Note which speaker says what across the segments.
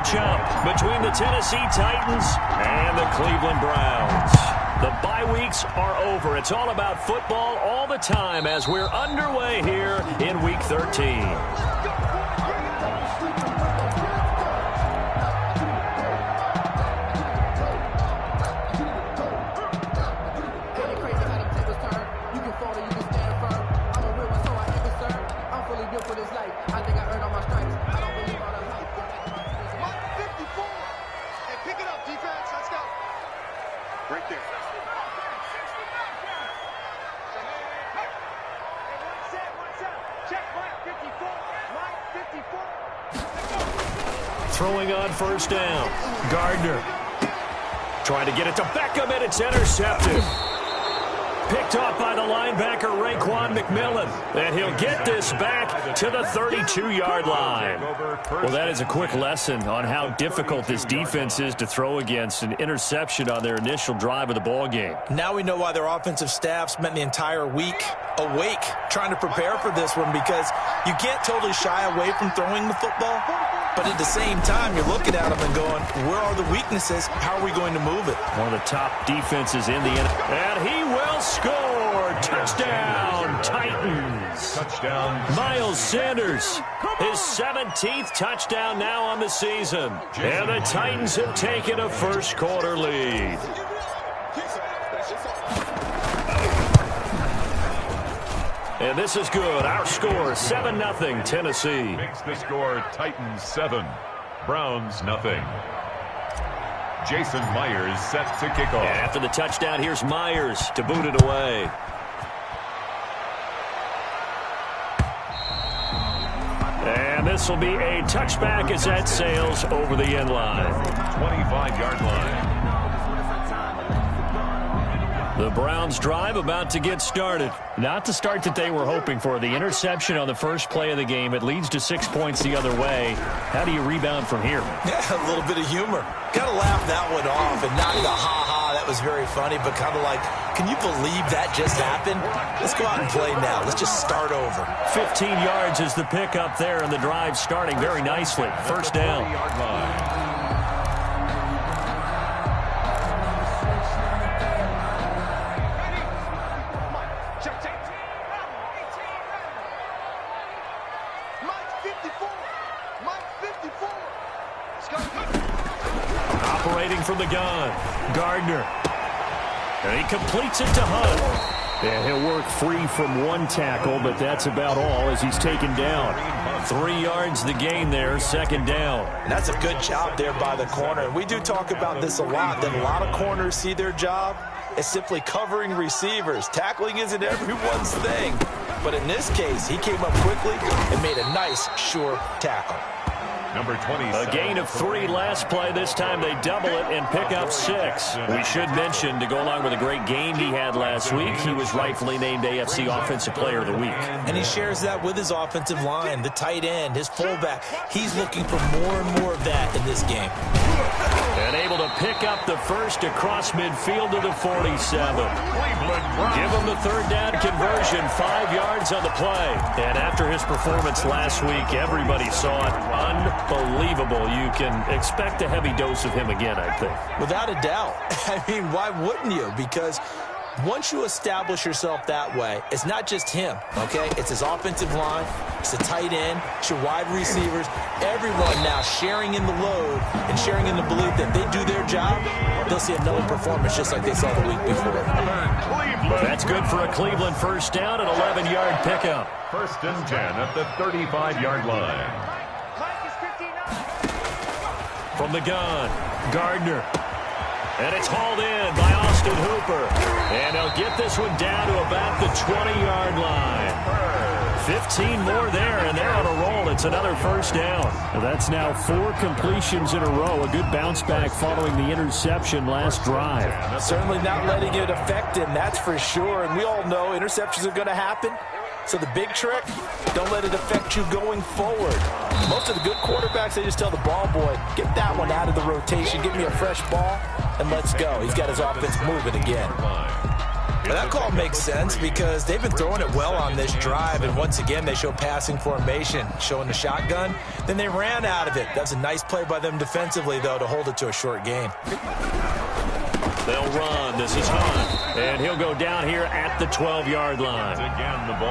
Speaker 1: matchup between the Tennessee Titans and the Cleveland Browns. The bye weeks are over. It's all about football all the time as we're underway here in Week 13. Throwing on first down. Gardner trying to get it to Beckham, and it's intercepted. Picked off by the linebacker, Raekwon McMillan. And he'll get this back to the 32-yard line. Well, that is a quick lesson on how difficult this defense is to throw against. An interception on their initial drive of the ball game.
Speaker 2: Now we know why their offensive staff spent the entire week awake trying to prepare for this one, because you can't totally shy away from throwing the football. But at the same time, you're looking at them and going, where are the weaknesses? How are we going to move it?
Speaker 1: One of the top defenses in the NFL. And he will score. Touchdown, Titans.
Speaker 3: Touchdown.
Speaker 1: Miles Sanders, his 17th touchdown now on the season. And the Titans have taken a first-quarter lead. And this is good. Our score, 7-0, Tennessee.
Speaker 3: Makes the score Titans 7, Browns 0. Jason Myers set to kick off.
Speaker 1: And after the touchdown, here's Myers to boot it away. And this will be a touchback as that sails over the end line.
Speaker 3: 25-yard line.
Speaker 1: The Browns drive about to get started. Not the start that they were hoping for. The interception on the first play of the game. It leads to 6 points the other way. How do you rebound from here?
Speaker 2: Yeah, a little bit of humor. Got to laugh that one off and not the ha-ha. That was very funny, but kind of like, can you believe that just happened? Let's go out and play now. Let's just start over.
Speaker 1: 15 yards is the pickup there, and the drive starting very nicely. First down.
Speaker 3: 20-yard line.
Speaker 1: Operating from the gun, Gardner. And he completes it to Hunt. And he'll work free from one tackle, but that's about all as he's taken down. 3 yards the gain there, second down.
Speaker 2: And that's a good job there by the corner. We do talk about this a lot, that a lot of corners see their job as simply covering receivers. Tackling isn't everyone's thing. But in this case, he came up quickly and made a nice, sure tackle.
Speaker 3: Number 20.
Speaker 1: A gain of 3 last play. This time they double it and pick up 6. We should mention, to go along with a great game he had last week, he was rightfully named AFC Offensive Player of the Week.
Speaker 2: And he shares that with his offensive line, the tight end, his fullback. He's looking for more and more of that in this game.
Speaker 1: And able to pick up the first across midfield to the 47. Give him the third down conversion, 5 yards on the play. And after his performance last week, everybody saw it. Unbelievable. You can expect a heavy dose of him again, I think.
Speaker 2: Without a doubt. I mean, why wouldn't you? Because once you establish yourself that way, it's not just him, okay? It's his offensive line, it's the tight end, it's your wide receivers, everyone now sharing in the load and sharing in the belief that they do their job, they'll see another performance just like they saw the week before.
Speaker 1: That's good for a Cleveland first down, an 11-yard pickup.
Speaker 3: First and 10 at the 35-yard line.
Speaker 1: From the gun, Gardner. And it's hauled in by Austin Hooper. And he'll get this one down to about the 20-yard line. 15 more there, and they're on a roll. It's another first down. Well, that's now 4 completions in a row. A good bounce back following the interception last drive.
Speaker 2: Certainly not letting it affect him, that's for sure. And we all know interceptions are going to happen. So the big trick, don't let it affect you going forward. Most of the good quarterbacks, they just tell the ball boy, get that one out of the rotation, give me a fresh ball, and let's go. He's got his offense moving again.
Speaker 3: in
Speaker 2: That call makes sense because they've been throwing it well on this drive, and once again, they show passing formation, showing the shotgun. Then they ran out of it. That's a nice play by them defensively, though, to hold it to a short gain.
Speaker 1: They'll run. This is Hunt. And he'll go down here at the 12-yard line.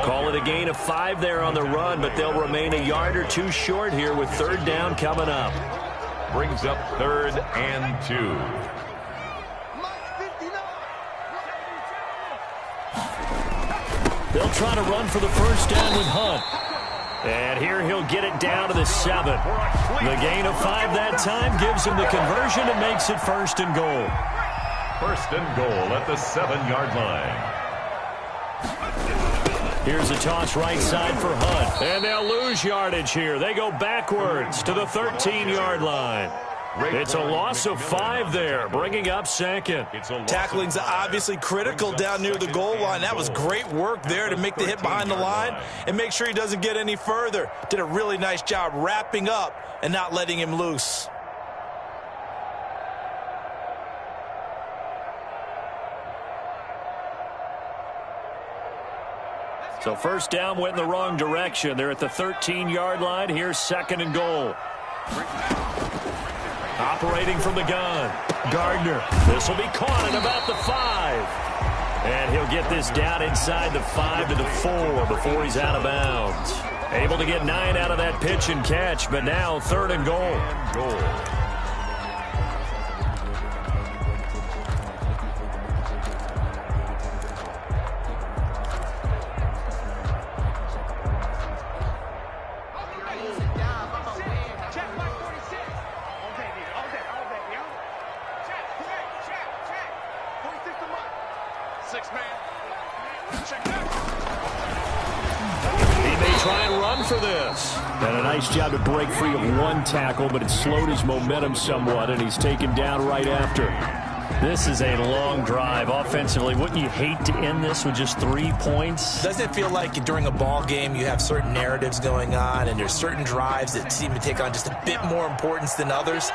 Speaker 1: Call it a gain of 5 there on the run, but they'll remain a yard or two short here with third down coming up.
Speaker 3: Brings up 3rd and 2.
Speaker 1: They'll try to run for the first down with Hunt. And here he'll get it down to the 7. The gain of 5 that time gives him the conversion and makes it 1st and goal.
Speaker 3: 1st and goal at the 7-yard line.
Speaker 1: Here's a toss right side for Hunt. And they'll lose yardage here. They go backwards to the 13-yard line. It's a loss of 5 there, bringing up 2nd.
Speaker 2: Tackling's obviously critical down near the goal line. That was great work there to make the hit behind the line and make sure he doesn't get any further. Did a really nice job wrapping up and not letting him loose.
Speaker 1: So first down went in the wrong direction. They're at the 13-yard line. Here's 2nd and goal. Operating from the gun, Gardner. This will be caught at about the 5. And he'll get this down inside the 5 to the 4 before he's out of bounds. Able to get 9 out of that pitch and catch, but now 3rd and goal. Nice job to break free of one tackle, but it slowed his momentum somewhat, and he's taken down right after. This is a long drive offensively. Wouldn't you hate to end this with just 3 points?
Speaker 2: Doesn't it feel like during a ball game you have certain narratives going on and there's certain drives that seem to take on just a bit more importance than others?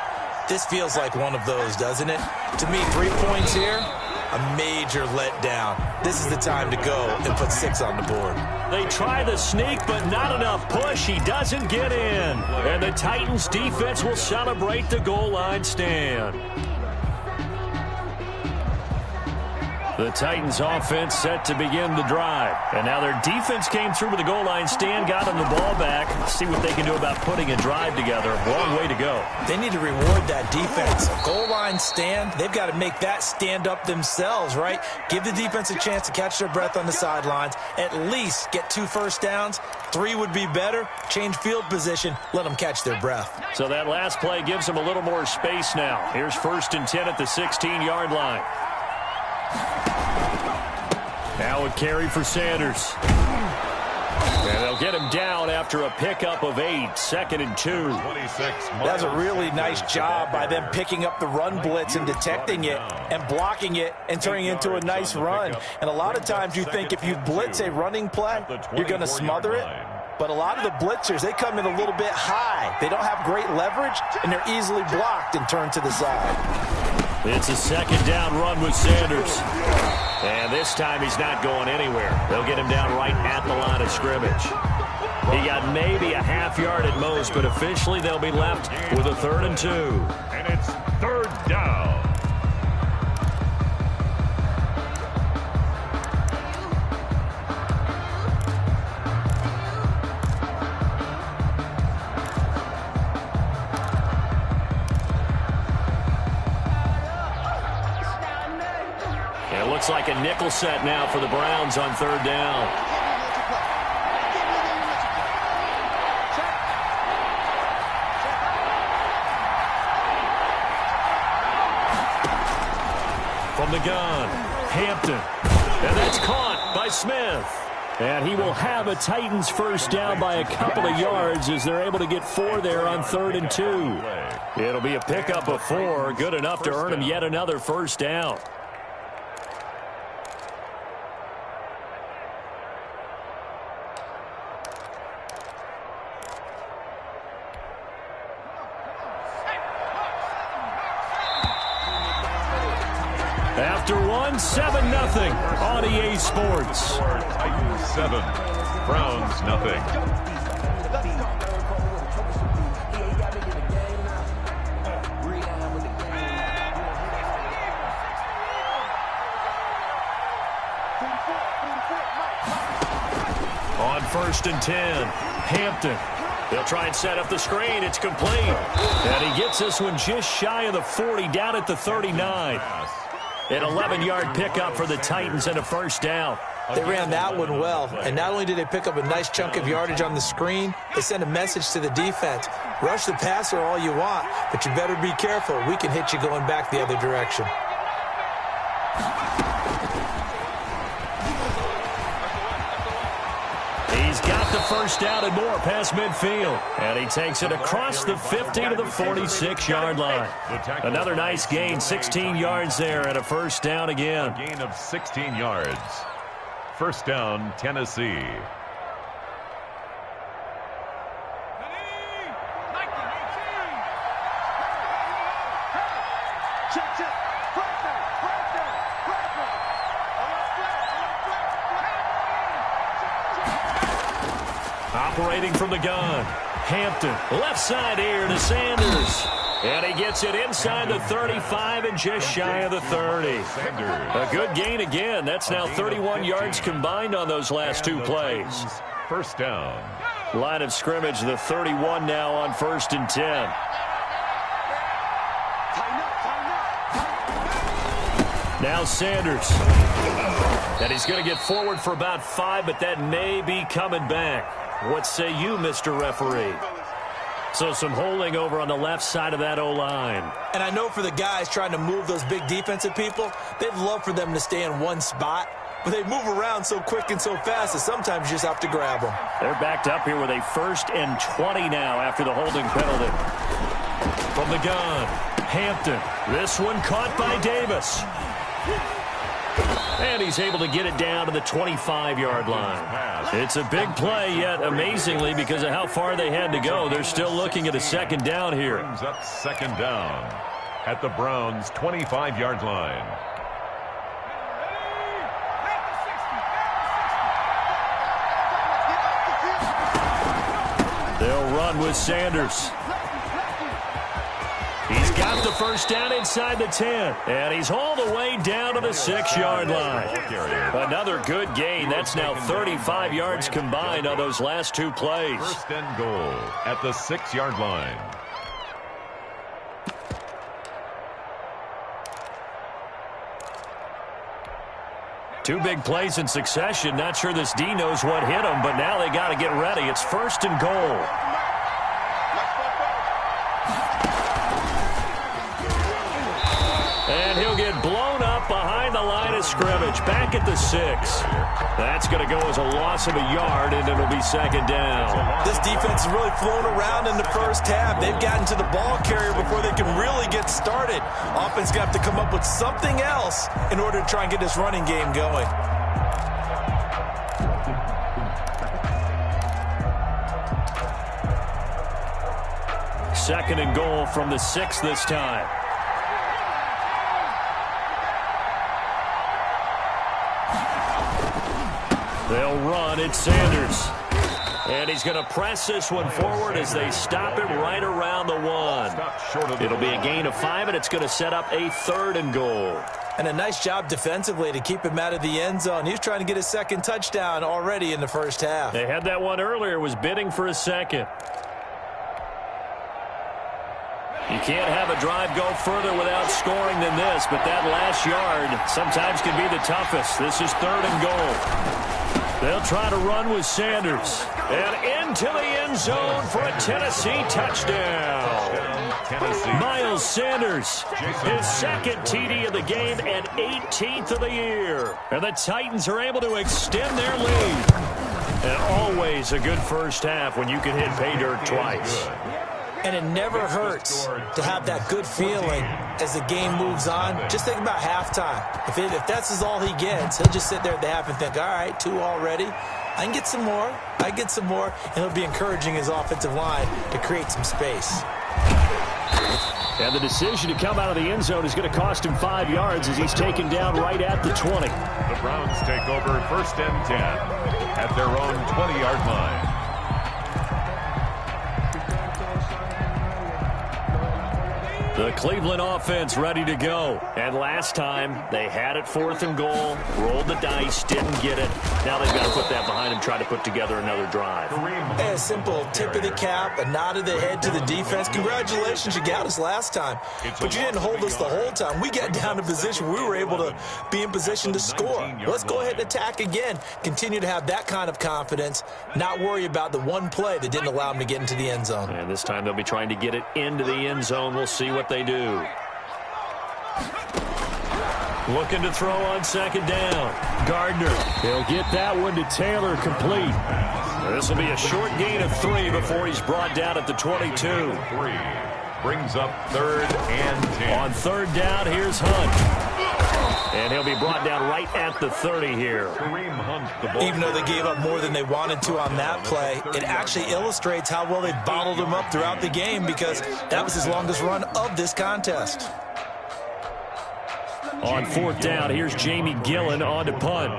Speaker 2: This feels like one of those, doesn't it? To me, 3 points here, a major letdown. This is the time to go and put 6 on the board.
Speaker 1: They try the sneak, but not enough push. He doesn't get in. And the Titans defense will celebrate the goal line stand. The Titans offense set to begin the drive. And now their defense came through with the goal line stand, got them the ball back. See what they can do about putting a drive together. Long way to go.
Speaker 2: They need to reward that defense. A goal line stand, they've got to make that stand up themselves, right? Give the defense a chance to catch their breath on the sidelines. At least get 2 first downs. 3 would be better. Change field position. Let them catch their breath.
Speaker 1: So that last play gives them a little more space now. Here's 1st and 10 at the 16-yard line. Now a carry for Sanders. And they'll get him down after a pickup of 8, 2nd and 2.
Speaker 2: That's a really nice job by them picking up the run blitz and detecting it and blocking it and turning it into a nice run. And a lot of times you think if you blitz a running play, you're going to smother it. But a lot of the blitzers, they come in a little bit high. They don't have great leverage, and they're easily blocked and turned to the side.
Speaker 1: It's a 2nd down run with Sanders. And this time he's not going anywhere. They'll get him down right at the line of scrimmage. He got maybe a half yard at most, but officially they'll be left with a 3rd and 2.
Speaker 3: And it's 3rd down.
Speaker 1: It looks like a nickel set now for the Browns on 3rd down. From the gun, Hampton. And that's caught by Smith. And he will have a Titans first down by a couple of yards as they're able to get 4 there on 3rd and 2. It'll be a pickup of 4, good enough to earn him yet another first down. After one, 7-0 on EA Sports.
Speaker 3: Titans 7, Browns nothing.
Speaker 1: On 1st and 10, Hampton. They'll try and set up the screen. It's complete. And he gets this one just shy of the 40, down at the 39. An 11-yard pickup for the Titans and a first down.
Speaker 2: They ran that one well, and not only did they pick up a nice chunk of yardage on the screen, they sent a message to the defense. Rush the passer all you want, but you better be careful. We can hit you going back the other direction.
Speaker 1: He's got the first down and more past midfield. And he takes it across the 50 to the 46-yard line. Another nice gain, 16 yards there and a first down again.
Speaker 3: A gain of 16 yards. First down, Tennessee.
Speaker 1: Operating from the gun, Hampton, left side here to Sanders. And he gets it inside the 35 and just shy of the 30. A good gain again. That's now 31 yards combined on those last two plays.
Speaker 3: First down.
Speaker 1: Line of scrimmage, the 31 now on 1st and 10. Now Sanders. And he's going to get forward for about 5, but that may be coming back. What say you, Mr. Referee? So some holding over on the left side of that O-line.
Speaker 2: And I know for the guys trying to move those big defensive people, they'd love for them to stay in one spot. But they move around so quick and so fast that sometimes you just have to grab them.
Speaker 1: They're backed up here with a 1st and 20 now after the holding penalty. From the gun, Hampton. This one caught by Davis. And he's able to get it down to the 25-yard line. It's a big play, yet amazingly, because of how far they had to go, they're still looking at a second down here.
Speaker 3: Brings up second down at the Browns' 25-yard line.
Speaker 1: They'll run with Sanders. He's got the first down inside the 10, and he's hauled away down to the 6-yard line. Another good gain. That's now 35 yards combined on those last two plays.
Speaker 3: First and goal at the 6-yard line.
Speaker 1: Two big plays in succession. Not sure this D knows what hit him, but now they got to get ready. It's 1st and goal. And he'll get blown up behind the line of scrimmage. Back at the 6. That's going to go as a loss of a yard, and it'll be second down.
Speaker 2: This defense has really flown around in the first half. They've gotten to the ball carrier before they can really get started. Offense got to come up with something else in order to try and get this running game going.
Speaker 1: Second and goal from the 6 this time. They'll run. It's Sanders. And he's going to press this one forward as they stop him right around the 1. It'll be a gain of 5, and it's going to set up a 3rd and goal.
Speaker 2: And a nice job defensively to keep him out of the end zone. He was trying to get his second touchdown already in the first half.
Speaker 1: They had that one earlier, was bidding for a second. You can't have a drive go further without scoring than this, but that last yard sometimes can be the toughest. This is 3rd and goal. They'll try to run with Sanders. And into the end zone for a Tennessee touchdown. Miles Sanders, his second TD of the game and 18th of the year. And the Titans are able to extend their lead. And always a good first half when you can hit pay dirt twice.
Speaker 2: And it never hurts to have that good feeling as the game moves on. Just think about halftime. If that's all he gets, he'll just sit there at the half and think, all right, 2 already. I can get some more. I get some more. And he'll be encouraging his offensive line to create some space.
Speaker 1: And the decision to come out of the end zone is going to cost him 5 yards as he's taken down right at the 20.
Speaker 3: The Browns take over 1st and 10 at their own 20-yard line.
Speaker 1: The Cleveland offense ready to go. And last time, they had it 4th and goal, rolled the dice, didn't get it. Now they've got to put that behind them, try to put together another drive.
Speaker 2: A simple tip of the cap, a nod of the head to the defense. Congratulations, you got us last time. But you didn't hold us the whole time. We got down to position. We were able to be in position to score. Let's go ahead and attack again. Continue to have that kind of confidence, not worry about the one play that didn't allow them to get into the end zone.
Speaker 1: And this time they'll be trying to get it into the end zone. We'll see what they do. Looking to throw on 2nd down. Gardner. He'll get that one to Taylor complete. This will be a short gain of 3 before he's brought down at the 22.
Speaker 3: 3 brings up 3rd and 10.
Speaker 1: On 3rd down, here's Hunt. And he'll be brought down right at the 30 here.
Speaker 2: Even though they gave up more than they wanted to on that play, it actually illustrates how well they bottled him up throughout the game because that was his longest run of this contest.
Speaker 1: On 4th down, here's Jamie Gillen on to punt.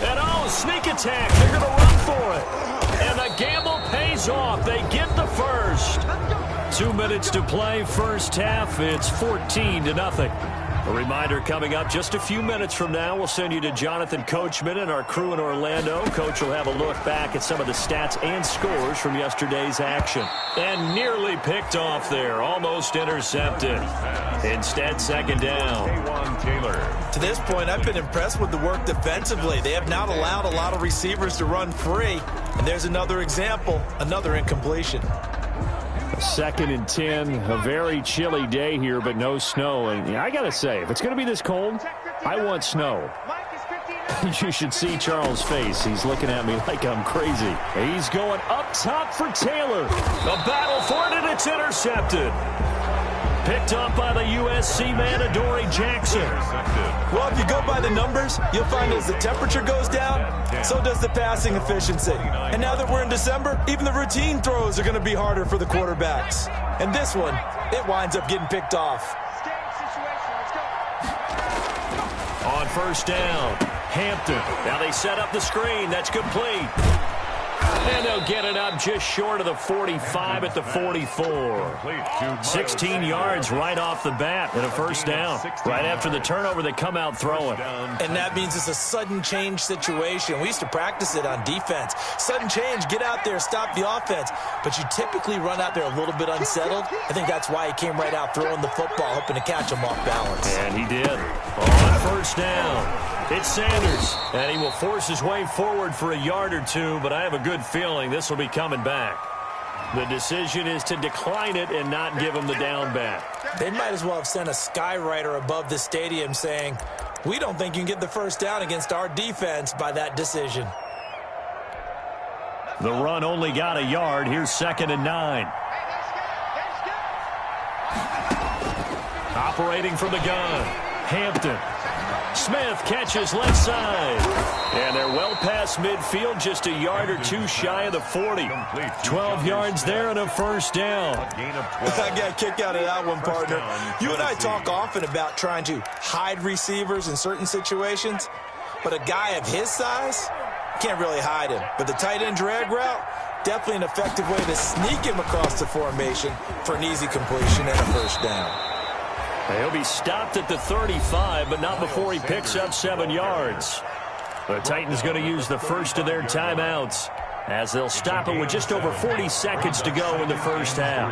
Speaker 1: And sneak attack. They're going to run for it. And the gamble pays off. They get the first. 2 minutes to play, first half. It's 14-0. A reminder coming up just a few minutes from now. We'll send you to Jonathan Coachman and our crew in Orlando. Coach will have a look back at some of the stats and scores from yesterday's action. And nearly picked off there. Almost intercepted. Instead, 2nd down.
Speaker 2: To this point, I've been impressed with the work defensively. They have not allowed a lot of receivers to run free. And there's another example, another incompletion.
Speaker 1: 2nd and 10, a very chilly day here, but no snow. And I got to say, if it's going to be this cold, I want snow. You should see Charles' face. He's looking at me like I'm crazy. He's going up top for Taylor. The battle for it, and it's intercepted. Picked up by the USC man, Adoree Jackson.
Speaker 2: Well, if you go by the numbers, you'll find as the temperature goes down, so does the passing efficiency. And now that we're in December, even the routine throws are going to be harder for the quarterbacks. And this one, it winds up getting picked off.
Speaker 1: On 1st down, Hampton. Now they set up the screen. That's complete. And they'll get it up just short of the 45 at the 44. 16 yards right off the bat and a 1st down. Right after the turnover, they come out throwing.
Speaker 2: And that means it's a sudden change situation. We used to practice it on defense. Sudden change, get out there, stop the offense. But you typically run out there a little bit unsettled. I think that's why he came right out throwing the football, hoping to catch him off balance.
Speaker 1: And he did. On 1st down. It's Sanders, and he will force his way forward for a yard or 2, but I have a good feeling this will be coming back. The decision is to decline it and not give him the down back.
Speaker 2: They might as well have sent a skywriter above the stadium saying, we don't think you can get the 1st down against our defense by that decision.
Speaker 1: The run only got a yard. Here's 2nd and 9. Operating from the gun, Hampton. Smith catches left side. And they're well past midfield, just a yard or 2 shy of the 40. 12 yards there and a 1st down.
Speaker 2: I got a kick out of that one, partner. You and I talk often about trying to hide receivers in certain situations, but a guy of his size can't really hide him. But the tight end drag route, definitely an effective way to sneak him across the formation for an easy completion and a 1st down.
Speaker 1: He'll be stopped at the 35, but not before he picks up 7 yards. The Titans going to use the first of their timeouts as they'll stop it with just over 40 seconds to go in the 1st half.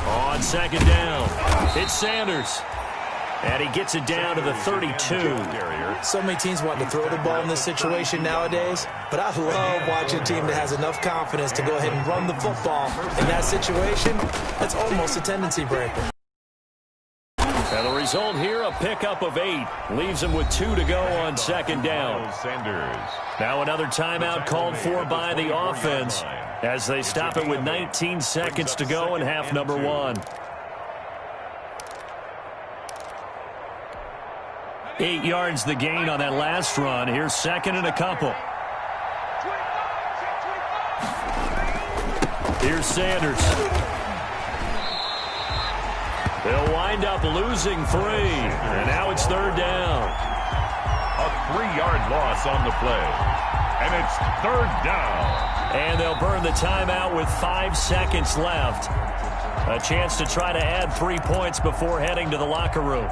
Speaker 1: On 2nd down, it's Sanders. And he gets it down to the 32.
Speaker 2: So many teams want to throw the ball in this situation nowadays, but I love watching a team that has enough confidence to go ahead and run the football. In that situation, that's almost a tendency breaker.
Speaker 1: And the result here, a pickup of 8. Leaves him with 2 to go on 2nd down. Now another timeout called for by the offense as they stop it with 19 seconds to go in half number 1. 8 yards the gain on that last run. Here's 2nd and a couple. Here's Sanders. They'll wind up losing 3, and now it's 3rd down.
Speaker 3: A 3-yard loss on the play, and it's 3rd down.
Speaker 1: And they'll burn the timeout with 5 seconds left. A chance to try to add 3 points before heading to the locker room.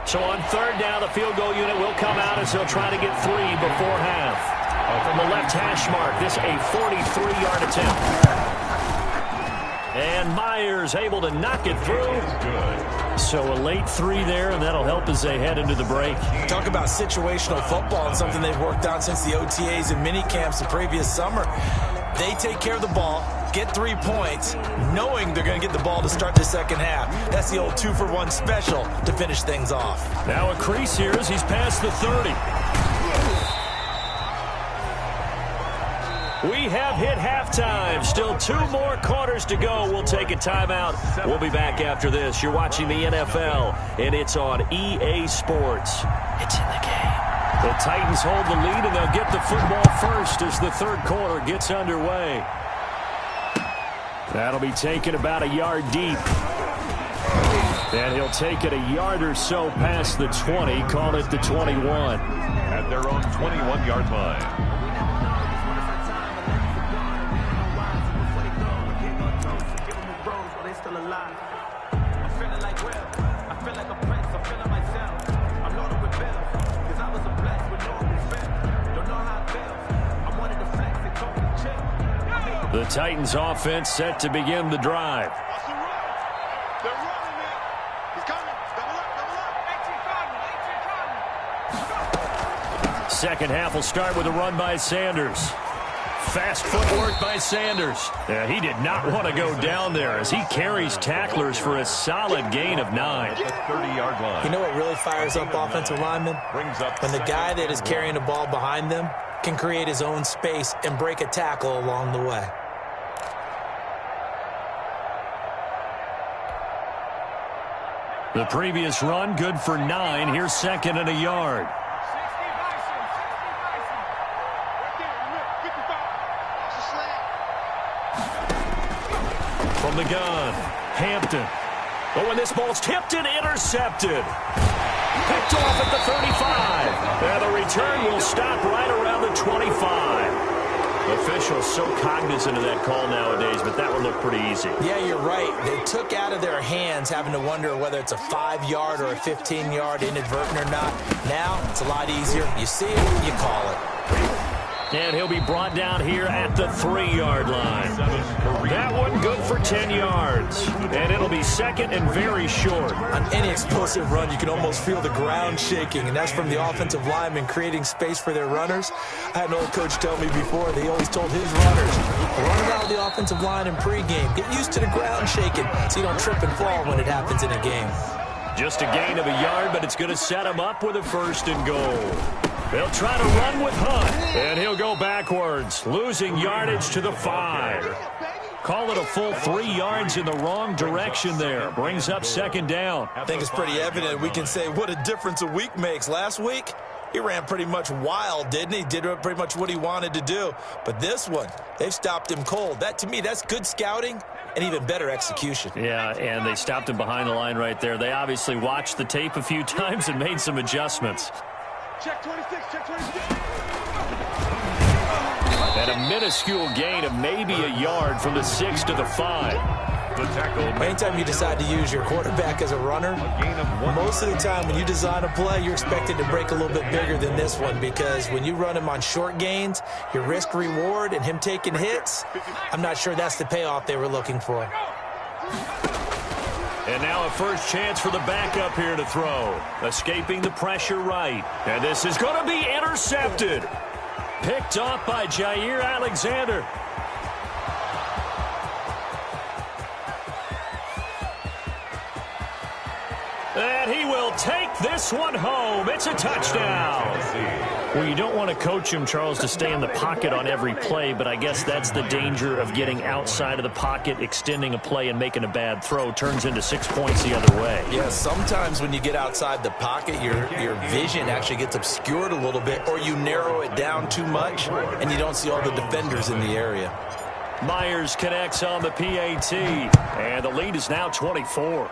Speaker 1: So on 3rd down, the field goal unit will come out as they'll try to get 3 before half. From the left hash mark, this a 43-yard attempt. And Myers able to knock it through. So a late 3 there, and that'll help as they head into the break.
Speaker 2: Talk about situational football and something they've worked on since the OTAs and mini camps the previous summer. They take care of the ball, get 3 points, knowing they're going to get the ball to start the second half. That's the old 2-for-1 special to finish things off.
Speaker 1: Now a crease here as he's past the 30. We have hit halftime. Still 2 more quarters to go. We'll take a timeout. We'll be back after this. You're watching the NFL, and it's on EA Sports. It's in the game. The Titans hold the lead, and they'll get the football first as the 3rd quarter gets underway. That'll be taken about a yard deep. And he'll take it a yard or so past the 20, call it the 21.
Speaker 3: At their own 21-yard line.
Speaker 1: The Titans offense set to begin the drive. Second half will start with a run by Sanders. Fast footwork by Sanders. Yeah, he did not want to go down there as he carries tacklers for a solid gain of 9.
Speaker 3: 30-yard line.
Speaker 2: You know what really fires up offensive linemen? When the guy that is carrying the ball behind them can create his own space and break a tackle along the way.
Speaker 1: The previous run, good for 9. Here's 2nd and a yard. From the gun, Hampton. But when this ball's tipped and intercepted. Picked off at the 35. And the return will stop right around the 25. Officials so cognizant of that call nowadays, but that one looked pretty easy.
Speaker 2: Yeah, you're right. They took out of their hands having to wonder whether it's a 5-yard or a 15-yard inadvertent or not. Now, it's a lot easier. You see it, you call it.
Speaker 1: And he'll be brought down here at the 3-yard line. That one good for 10 yards. And it'll be 2nd and very short.
Speaker 2: On any explosive run, you can almost feel the ground shaking, and that's from the offensive linemen creating space for their runners. I had an old coach tell me before, they always told his runners, run around the offensive line in pregame. Get used to the ground shaking so you don't trip and fall when it happens in a game.
Speaker 1: Just a gain of a yard, but it's going to set him up with a 1st and goal. They'll try to run with Hunt, and he'll go backwards, losing yardage to the 5. Call it a full 3 yards in the wrong direction there. Brings up 2nd down.
Speaker 2: I think it's pretty evident. We can say what a difference a week makes. Last week, he ran pretty much wild, didn't he? Did pretty much what he wanted to do. But this one, they've stopped him cold. That, to me, that's good scouting and even better execution.
Speaker 1: Yeah, and they stopped him behind the line right there. They obviously watched the tape a few times and made some adjustments.
Speaker 4: Check 26, check 26.
Speaker 1: And a minuscule gain of maybe a yard from the 6 to the 5.
Speaker 3: The tackle.
Speaker 2: Anytime you decide to use your quarterback as a runner, most of the time when you design a play, you're expected to break a little bit bigger than this one, because when you run him on short gains, your risk-reward and him taking hits, I'm not sure that's the payoff they were looking for.
Speaker 1: And now a first chance for the backup here to throw. Escaping the pressure right. And this is going to be intercepted. Picked off by Jair Alexander. And he will take this one home. It's a touchdown. Well, you don't want to coach him, Charles, to stay in the pocket on every play, but I guess that's the danger of getting outside of the pocket, extending a play, and making a bad throw. Turns into 6 points the other way.
Speaker 2: Yeah, sometimes when you get outside the pocket, your vision actually gets obscured a little bit, or you narrow it down too much, and you don't see all the defenders in the area.
Speaker 1: Myers connects on the PAT, and the lead is now 24.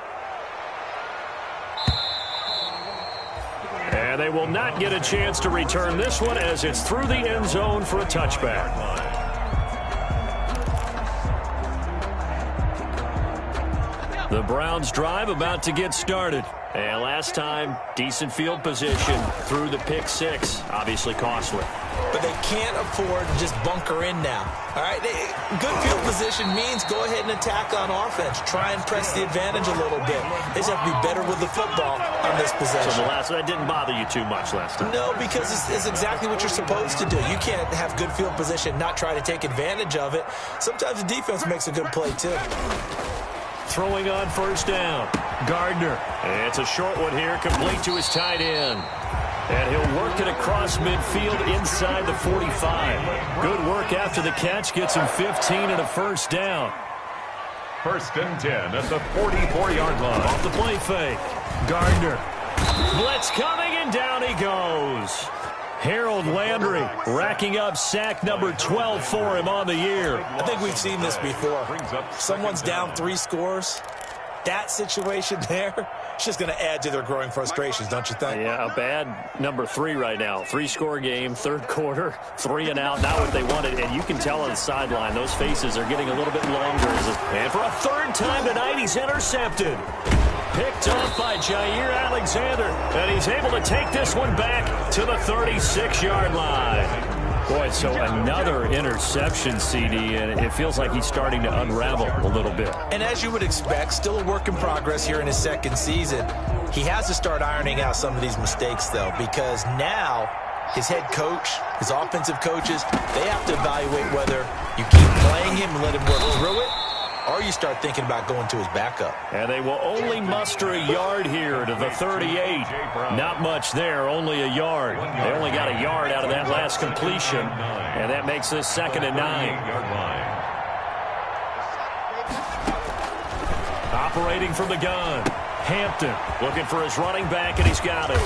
Speaker 1: And they will not get a chance to return this one as it's through the end zone for a touchback. The Browns drive about to get started. And last time, decent field position through the pick six. Obviously costly.
Speaker 2: But they can't afford to just bunker in now. All right, good field position means go ahead and attack on offense. Try and press the advantage a little bit. They just have to be better with the football on this possession.
Speaker 1: So that didn't bother you too much last time?
Speaker 2: No, because it's exactly what you're supposed to do. You can't have good field position and not try to take advantage of it. Sometimes the defense makes a good play, too.
Speaker 1: Throwing on first down. Gardner. It's a short one here, complete to his tight end. And he'll work it across midfield inside the 45. Good work after the catch. Gets him 15 and a first down.
Speaker 3: 1st and 10 at the 44-yard line.
Speaker 1: Off the play fake. Gardner. Blitz coming, and down he goes. Harold Landry racking up sack number 12 for him on the year.
Speaker 2: I think we've seen this before. Someone's down 3 scores. That situation there, it's just going to add to their growing frustrations, don't you think?
Speaker 1: Yeah, a bad number 3 right now. 3-score game, 3rd quarter, 3 and out, not what they wanted. And you can tell on the sideline, those faces are getting a little bit longer. And for a 3rd time tonight, he's intercepted. Picked off by Jair Alexander, and he's able to take this one back to the 36-yard line. Boy, so another interception, CD, and it feels like he's starting to unravel a little bit.
Speaker 2: And as you would expect, still a work in progress here in his 2nd season. He has to start ironing out some of these mistakes, though, because now his head coach, his offensive coaches, they have to evaluate whether you keep playing him and let him work through it, or you start thinking about going to his backup.
Speaker 1: And they will only muster a yard here to the 38. Not much there, only a yard. They only got a yard out of that last completion, and that makes this 2nd and 9. Operating from the gun. Hampton looking for his running back, and he's got it.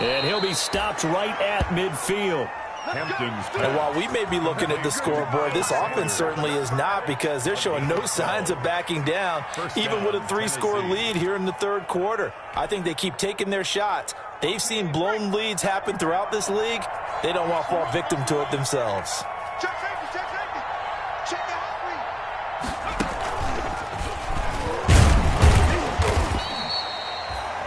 Speaker 1: And he'll be stopped right at midfield.
Speaker 2: And while we may be looking at the scoreboard, this offense certainly is not, because they're showing no signs of backing down, even with a 3-score lead here in the 3rd quarter. I think they keep taking their shots. They've seen blown leads happen throughout this league. They don't want to fall victim to it themselves.
Speaker 4: Check safety, check safety. Check the hot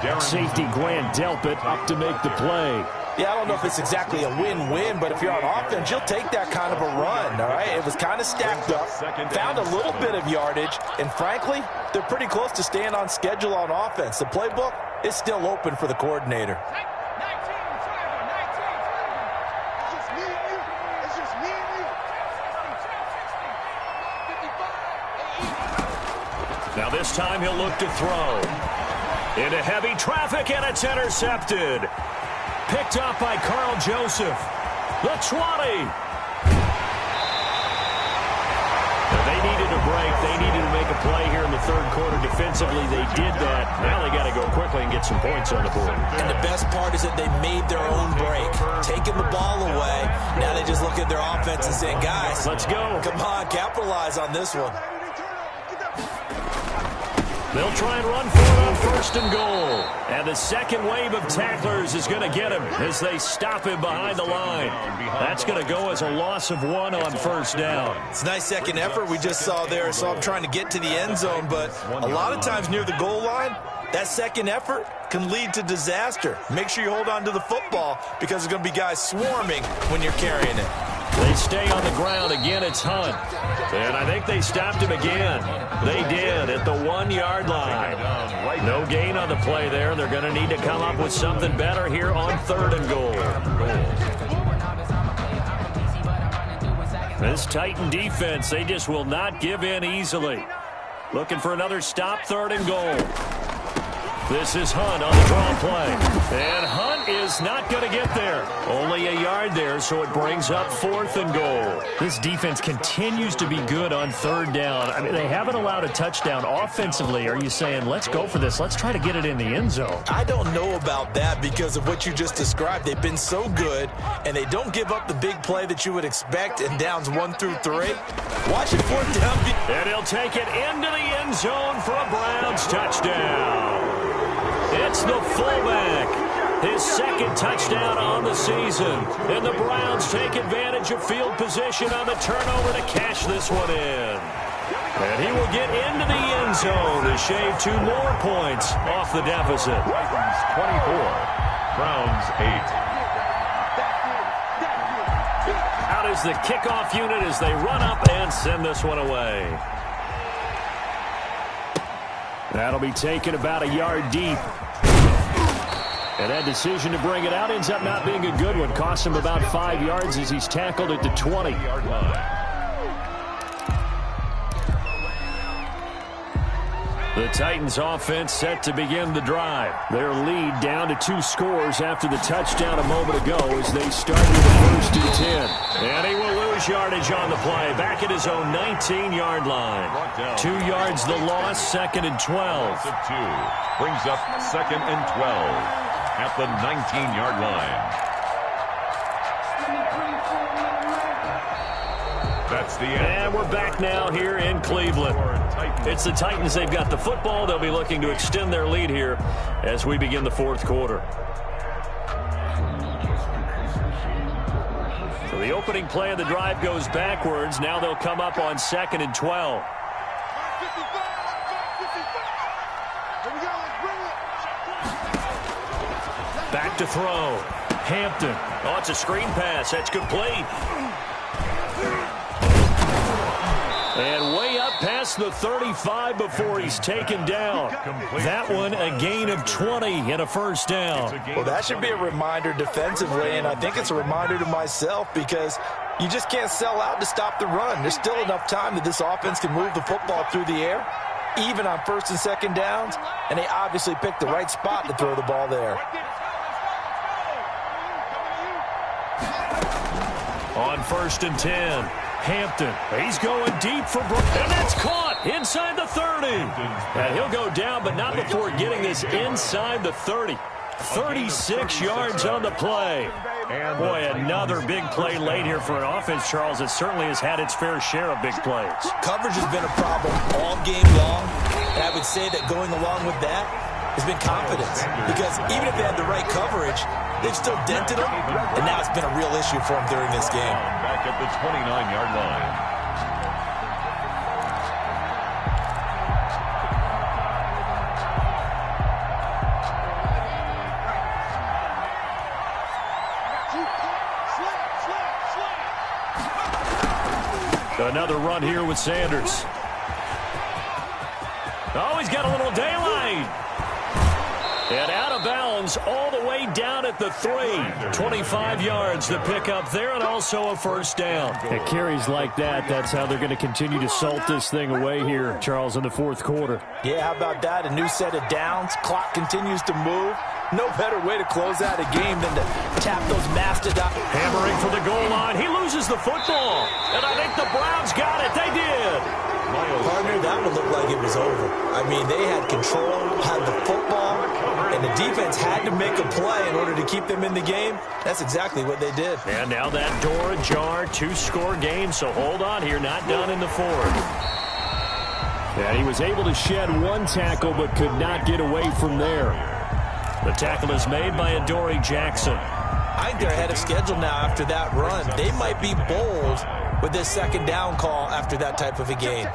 Speaker 4: read.
Speaker 1: Safety Gwen Delpit up to make the play.
Speaker 2: Yeah, I don't know if it's exactly a win-win, but if you're on offense, you'll take that kind of a run, all right? It was kind of stacked up, found a little bit of yardage, and frankly, they're pretty close to staying on schedule on offense. The playbook is still open for the coordinator.
Speaker 1: Now this time he'll look to throw. Into heavy traffic, and it's intercepted. Picked up by Carl Joseph. The 20. They needed a break. They needed to make a play here in the 3rd quarter. Defensively, they did that. Now they got to go quickly and get some points on the board.
Speaker 2: And the best part is that they made their own break, taking the ball away. Now they just look at their offense and saying, guys,
Speaker 1: let's go.
Speaker 2: Come on, capitalize on this one.
Speaker 1: They'll try and run for it on 1st and goal. And the 2nd wave of tacklers is going to get him as they stop him behind the line. That's going to go as a loss of 1 on 1st down.
Speaker 2: It's a nice 2nd effort we just saw there. So I'm trying to get to the end zone, but a lot of times near the goal line, that 2nd effort can lead to disaster. Make sure you hold on to the football, because there's going to be guys swarming when you're carrying it.
Speaker 1: They stay on the ground. Again, it's Hunt. And I think they stopped him again. They did at the 1-yard line. No gain on the play there. They're going to need to come up with something better here on 3rd and goal. This Titan defense, they just will not give in easily. Looking for another stop, 3rd and goal. This is Hunt on the draw play. And Hunt is not going to get there. Only a yard there, so it brings up 4th and goal.
Speaker 5: This defense continues to be good on 3rd down. I mean, they haven't allowed a touchdown offensively. Are you saying, let's go for this, let's try to get it in the end zone?
Speaker 2: I don't know about that because of what you just described. They've been so good, and they don't give up the big play that you would expect in downs 1 through 3. Watch it 4th down.
Speaker 1: And he'll take it into the end zone for a Browns touchdown. It's the fullback. His 2nd touchdown on the season. And the Browns take advantage of field position on the turnover to cash this one in. And he will get into the end zone to shave 2 more points off the deficit.
Speaker 3: Titans 24, Browns 8.
Speaker 1: Out is the kickoff unit as they run up and send this one away. That'll be taken about a yard deep. And that decision to bring it out ends up not being a good one. Costs him about 5 yards as he's tackled at the 20-yard line. The Titans offense set to begin the drive. Their lead down to 2 scores after the touchdown a moment ago as they started the 1st and 10. And he will lose yardage on the play. Back at his own 19-yard line. 2 yards the loss, 2nd and 12.
Speaker 3: 2 brings up 2nd and 12 at the 19-yard line. That's the end.
Speaker 1: And we're back now here in Cleveland. It's the Titans. They've got the football. They'll be looking to extend their lead here as we begin the 4th quarter. So the opening play of the drive goes backwards. Now they'll come up on 2nd and 12. Back to throw. Hampton. Oh, it's a screen pass. That's complete. And way up past the 35 before he's taken down. That one a gain of 20 and a 1st down.
Speaker 2: Well, that should be a reminder defensively, and I think it's a reminder to myself because you just can't sell out to stop the run. There's still enough time that this offense can move the football through the air, even on 1st and 2nd downs, and they obviously picked the right spot to throw the ball there.
Speaker 1: On 1st and 10. Hampton, he's going deep for Brook, and that's caught inside the 30. And he'll go down, but not before getting this inside the 30. 36 yards on the play. Boy, another big play late here for an offense, Charles, that certainly has had its fair share of big plays.
Speaker 2: Coverage has been a problem all game long, and I would say that going along with that has been confidence. Because even if they had the right coverage, they've still dented them, and now it's been a real issue for them during this game.
Speaker 3: Back at the 29-yard line.
Speaker 1: Another run here with Sanders. Oh, he's got a little daylight. And out of bounds all the way down at the 3. 25 yards to pick up there, and also a 1st down.
Speaker 5: At carries like that, that's how they're going to continue to salt this thing away here, Charles, in the 4th quarter.
Speaker 2: Yeah, how about that? A new set of downs. Clock continues to move. No better way to close out a game than to tap those mastodons.
Speaker 1: Hammering for the goal line. He loses the football. And I think the Browns got it. They did.
Speaker 2: Partner, that one looked like it was over. I mean, they had control, had the football, and the defense had to make a play in order to keep them in the game. That's exactly what they did.
Speaker 1: And now that door ajar, 2-score game, so hold on here, not done in the 4th. And he was able to shed 1 tackle but could not get away from there. The tackle is made by Adoree Jackson.
Speaker 2: I think they're ahead of schedule now after that run. They might be bold with this 2nd down call after that type of a game.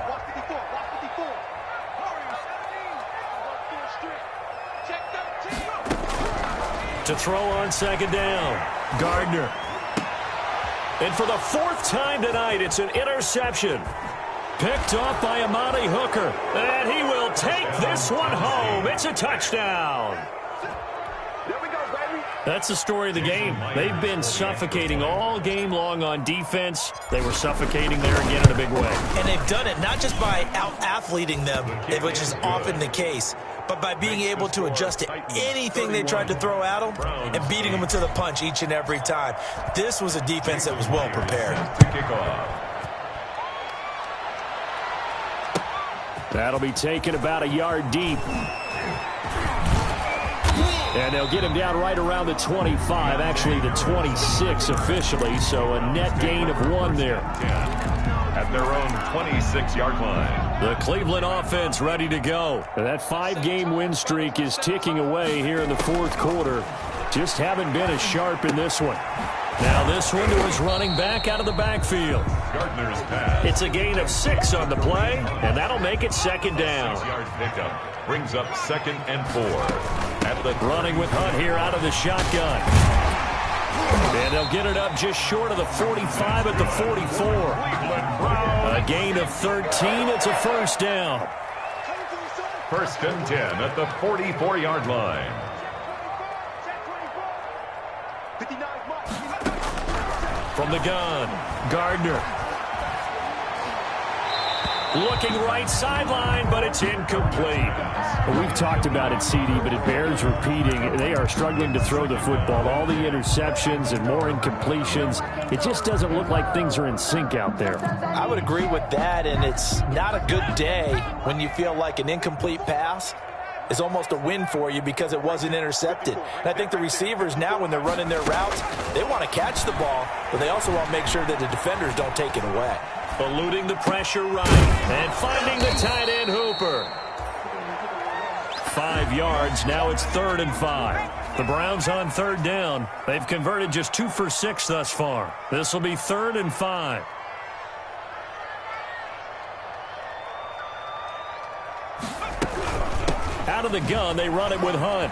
Speaker 1: To throw on 2nd down, Gardner. And for the 4th time tonight, it's an interception. Picked off by Amani Hooker. And he will take this one home. It's a touchdown.
Speaker 5: That's the story of the game. They've been suffocating all game long on defense. They were suffocating there again in a big way.
Speaker 2: And they've done it not just by out-athleting them, which is often the case, but by being able to adjust to anything they tried to throw at them and beating them to the punch each and every time. This was a defense that was well prepared.
Speaker 5: That'll be taken about a yard deep. And they'll get him down right around the 25, actually the 26 officially, so a net gain of 1 there.
Speaker 3: At their own 26-yard line.
Speaker 5: The Cleveland offense ready to go. And that 5-game win streak is ticking away here in the fourth quarter. Just haven't been as sharp in this one. Now this one to his running back out of the backfield.
Speaker 3: Gardner's pass.
Speaker 5: It's a gain of 6 on the play, and that'll make it second down.
Speaker 3: 6-yard pickup brings up 2nd and 4. At the
Speaker 5: running with Hunt here out of the shotgun. And they'll get it up just short of the 45 at the 44. A gain of 13. It's a first down.
Speaker 3: 1st and 10 at the 44-yard line.
Speaker 5: From the gun, Gardner. Looking right sideline, but it's incomplete. Well, we've talked about it, CD, but it bears repeating. They are struggling to throw the football. All the interceptions and more incompletions. It just doesn't look like things are in sync out there.
Speaker 2: I would agree with that, and it's not a good day when you feel like an incomplete pass is almost a win for you because it wasn't intercepted. And I think the receivers now, when they're running their routes, they want to catch the ball, but they also want to make sure that the defenders don't take it away.
Speaker 5: Eluding the pressure right, and finding the tight end Hooper. 5 yards, now it's 3rd and 5. The Browns on 3rd down. They've converted just 2 for 6 thus far. This will be 3rd and 5. Out of the gun, they run it with Hunt.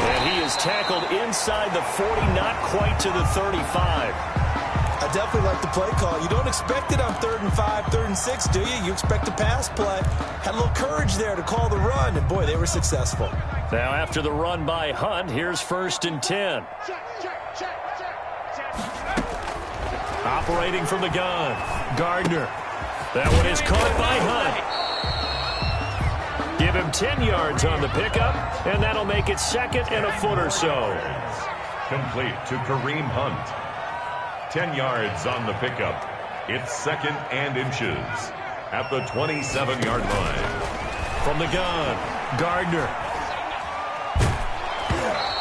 Speaker 5: And he is tackled inside the 40, not quite to the 35.
Speaker 2: I definitely like the play call. You don't expect it on 3rd and 5, 3rd and 6, do you? You expect a pass play. Had a little courage there to call the run, and boy, they were successful.
Speaker 5: Now after the run by Hunt, here's 1st and 10. Operating from the gun, Gardner. That one is caught by Hunt. Give him 10 yards on the pickup, and that'll make it 2nd and a foot or so.
Speaker 3: Complete to Kareem Hunt. 10 yards on the pickup. It's 2nd and inches at the 27-yard line.
Speaker 5: From the gun, Gardner.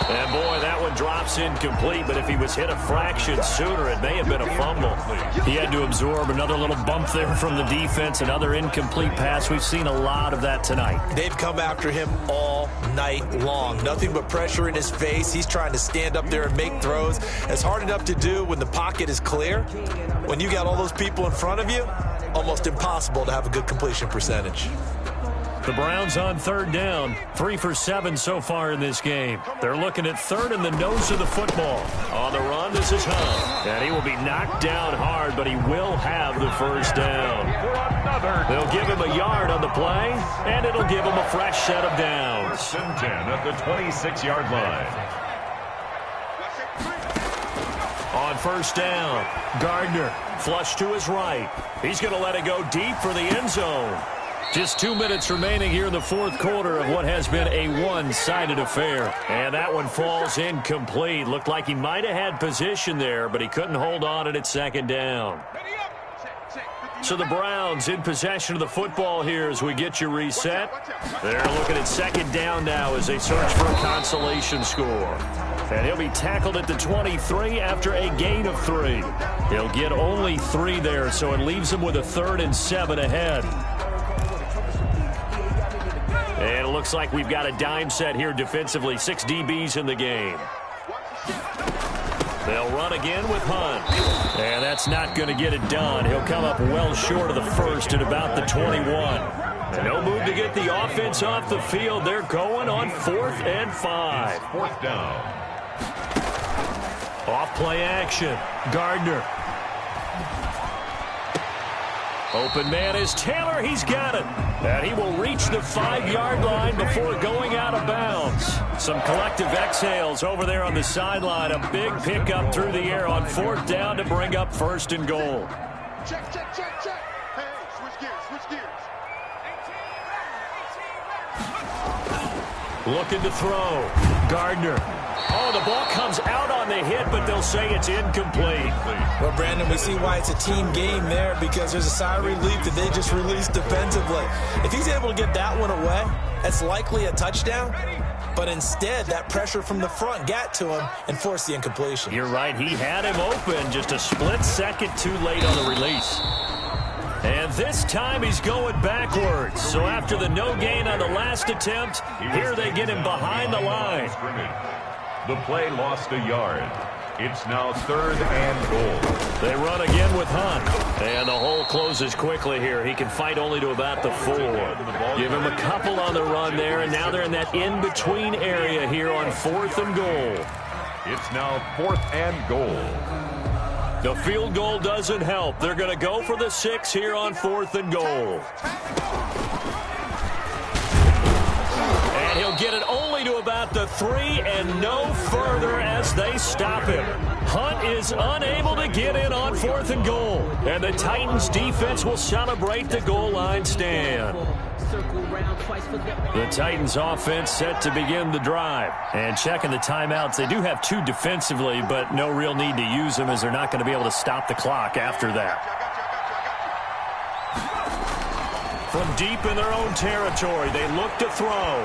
Speaker 5: And boy, that one drops incomplete, but if he was hit a fraction sooner, it may have been a fumble. He had to absorb another little bump there from the defense, another incomplete pass. We've seen a lot of that tonight.
Speaker 2: They've come after him all night long. Nothing but pressure in his face. He's trying to stand up there and make throws. It's hard enough to do when the pocket is clear. When you got all those people in front of you, almost impossible to have a good completion percentage.
Speaker 5: The Browns on 3rd down, 3 for 7 so far in this game. They're looking at 3rd in the nose of the football. On the run, this is Hunt. And he will be knocked down hard, but he will have the first down. They'll give him a yard on the play, and it'll give him a fresh set of downs.
Speaker 3: 1st and 10 at the 26-yard line.
Speaker 5: On 1st down, Gardner, flush to his right. He's going to let it go deep for the end zone. Just 2 minutes remaining here in the fourth quarter of what has been a one-sided affair. And that one falls incomplete. Looked like he might have had position there, but he couldn't hold on and it's 2nd down. So the Browns in possession of the football here as we get you reset. They're looking at 2nd down now as they search for a consolation score. And he'll be tackled at the 23 after a gain of 3. He'll get only 3 there, so it leaves him with a 3rd and 7 ahead. And it looks like we've got a dime set here defensively. 6 DBs in the game. They'll run again with Hunt. And that's not going to get it done. He'll come up well short of the first at about the 21. And no move to get the offense off the field. They're going on 4th and 5.
Speaker 3: 4th down.
Speaker 5: Off play action. Gardner.
Speaker 1: Open man is Taylor. He's got it. And he will reach the 5-yard line before going out of bounds. Some collective exhales over there on the sideline. A big pickup through the air on 4th down to bring up 1st and goal.
Speaker 4: Check. Hey, switch gears.
Speaker 1: Looking to throw. Gardner. Oh, the ball comes out on the hit, but they'll say it's incomplete.
Speaker 2: Well, Brandon, we see why it's a team game there, because there's a sigh of relief that they just released defensively. If he's able to get that one away, that's likely a touchdown. But instead, that pressure from the front got to him and forced the incompletion.
Speaker 1: You're right. He had him open, just a split second too late on the release. And this time he's going backwards. So after the no gain on the last attempt, here they get him behind the line.
Speaker 3: The play lost a yard. It's now 3rd and goal.
Speaker 1: They run again with Hunt. And the hole closes quickly here. He can fight only to about the 4. Give him a couple on the run there, and now they're in that in-between area here on 4th and goal.
Speaker 3: It's now 4th and goal.
Speaker 1: The field goal doesn't help. They're going to go for the 6 here on 4th and goal. And he'll get it only to about the 3 and no further as they stop him. Hunt is unable to get in on 4th and goal. And the Titans defense will celebrate the goal line stand. The Titans offense set to begin the drive. And checking the timeouts, they do have 2 defensively, but no real need to use them as they're not going to be able to stop the clock after that. From deep in their own territory, they look to throw.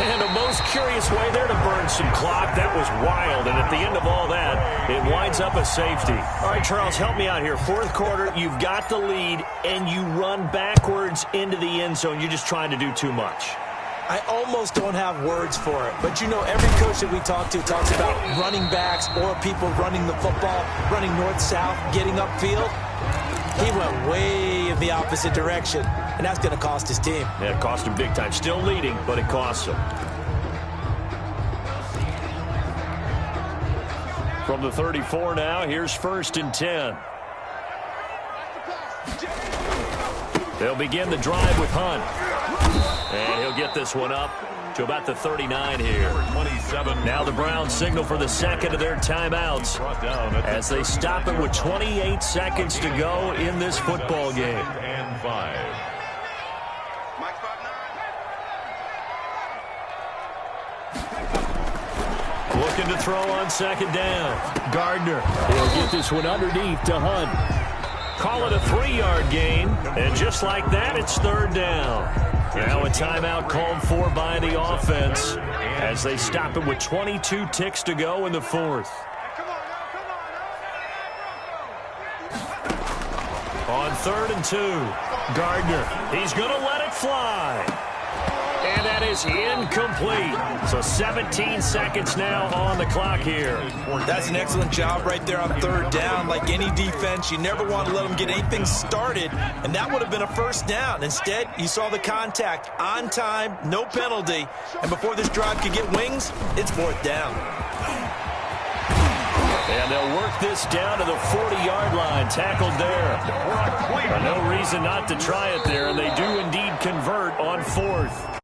Speaker 1: And a most curious way there to burn some clock. That was wild, and at the end of all that, it winds up a safety. All right, Charles, help me out here. 4th quarter, you've got the lead, and you run backwards into the end zone. You're just trying to do too much.
Speaker 2: I almost don't have words for it. But, you know, every coach that we talk to talks about running backs or people running the football, running north-south, getting upfield. He went way in the opposite direction, and that's going to cost his team.
Speaker 1: Yeah, it cost him big time. Still leading, but it costs him. From the 34 now, here's 1st and 10. They'll begin the drive with Hunt. And he'll get this one up to about the 39 here.
Speaker 3: 27.
Speaker 1: Now the Browns signal for the second of their timeouts as they stop it with 28 seconds to go in this football game.
Speaker 3: And 5.
Speaker 1: Looking to throw on 2nd down. Gardner. He'll get this one underneath to Hunt. Call it a 3-yard gain. And just like that, it's 3rd down. Now a timeout called for by the offense as they stop it with 22 ticks to go in the 4th. On 3rd and 2, Gardner. He's going to let it fly. And that is incomplete. So 17 seconds now on the clock here.
Speaker 2: That's an excellent job right there on 3rd down. Like any defense, you never want to let them get anything started, and that would have been a 1st down. Instead, you saw the contact on time, no penalty, and before this drive could get wings, it's 4th down.
Speaker 1: And they'll work this down to the 40-yard line, tackled there. No reason not to try it there, and they do indeed convert on 4th.